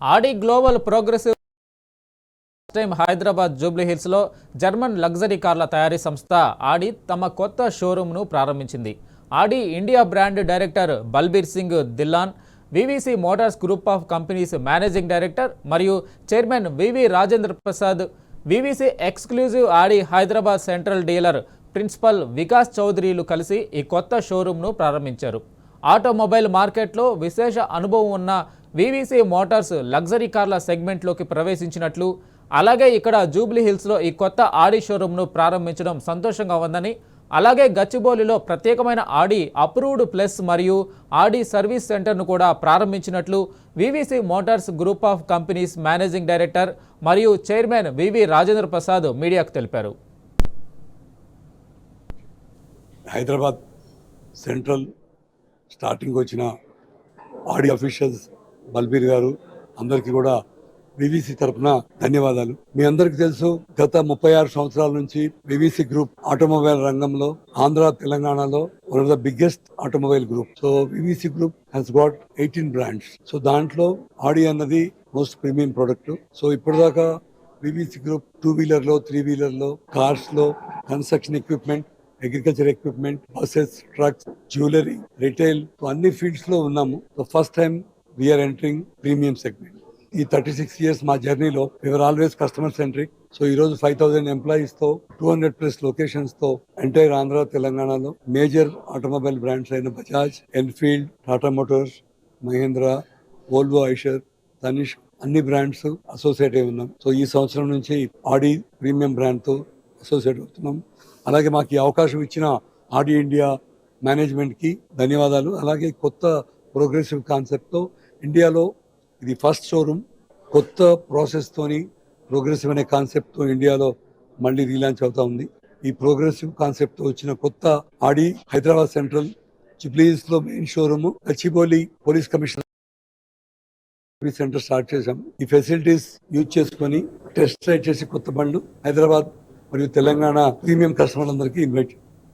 ఆడి global progressive time Hyderabad Jubilee హిల్స్లో German luxury కార్ల తయారీ సంస్థ ఆడి తమ కొత్త షోరూమ్ను ప్రారంభించింది. Audi India brand director Balbir Singh Dhillon, VVC motors group of companies managing director మరియు chairman VV Rajendra Prasad, VVC exclusive Audi Hyderabad central dealer principal Vikas చౌదరిలు కలిసి ఈ కొత్త షోరూమ్ను ప్రారంభించారు. ఆటోమొబైల్ మార్కెట్లో విశేష అనుభవం ఉన్న వివిసి మోటార్స్ లగ్జరీ కార్ల సెగ్మెంట్లోకి ప్రవేశించినట్లు, అలాగే ఇక్కడ జూబ్లీ హిల్స్లో ఈ కొత్త ఆడి షోరూమ్ను ప్రారంభించడం సంతోషంగా ఉందని, అలాగే గచ్చిబౌలిలో ప్రత్యేకమైన ఆడి అప్రూవ్డ్ ప్లస్ మరియు ఆడి సర్వీస్ సెంటర్ను కూడా ప్రారంభించినట్లు VVC motors group of companies managing director మరియు చైర్మన్ వివి రాజేంద్ర ప్రసాద్ మీడియాకు తెలిపారు. హైదరాబాద్ సెంట్రల్ స్టార్టింగ్ వచ్చిన ఆడి అఫీషియల్స్ బల్బీర్ గారు అందరికీ కూడా వివిసి తరఫున ధన్యవాదాలు. మీ అందరికి తెలుసు, గత 36 సంవత్సరాల నుంచి వివిసి గ్రూప్ ఆటోమొబైల్ రంగంలో ఆంధ్ర తెలంగాణలో one of the biggest automobile group. So VVC group has got 18 brands. So దాంట్లో ఆడి అన్నది మోస్ట్ ప్రీమియం ప్రొడక్ట్. సో ఇప్పటిదాకా వివిసి గ్రూప్ 2 వీలర్లో 3 వీలర్లో కార్స్లో construction equipment, agriculture equipment, buses, trucks, jewellery, retail అన్ని fields లో ఉన్నాము. So first time we're entering premium segment. ఈ 36 ఇయర్స్ మా జర్నీలో we're always customer centric. So ఈ రోజు 5,000 ఎంప్లాయీస్ తో 200+ లొకేషన్స్ తో ఎంటైర్ ఆంధ్ర తెలంగాణలో మేజర్ ఆటోమొబైల్ బ్రాండ్స్ అయిన Bajaj, Enfield, Tata Motors, Mahindra, Volvo, Eicher, Tanishq అన్ని బ్రాండ్స్ అసోసియేట్ అయి ఉన్నాం. సో ఈ సంవత్సరం నుంచి ఆడి ప్రీమియం బ్రాండ్ తో అసోసియేట్ అవుతున్నాం. అలాగే మాకు ఈ అవకాశం ఇచ్చిన ఆడి ఇండియా మేనేజ్మెంట్కి ధన్యవాదాలు. అలాగే కొత్త ప్రోగ్రెసివ్ కాన్సెప్ట్తో ఇండియాలో ఇది ఫస్ట్ షోరూమ్, కొత్త ప్రాసెస్తోని ప్రోగ్రెసివ్ అనే కాన్సెప్ట్తో ఇండియాలో మళ్ళీ రీలాంచ్ అవుతా ఉంది. ఈ ప్రోగ్రెసివ్ కాన్సెప్ట్తో వచ్చిన కొత్త ఆడి హైదరాబాద్ సెంట్రల్ జూబ్లీహిల్స్లో main showroom, Gachibowli police commissioner center start చేశాం. ఈ ఫెసిలిటీస్ యూజ్ చేసుకొని టెస్ట్ రైడ్ చేసి కొత్త బండ్లు హైదరాబాద్ మరియు తెలంగాణ ప్రీమియం కస్టమర్లందరికీ ఇన్వైట్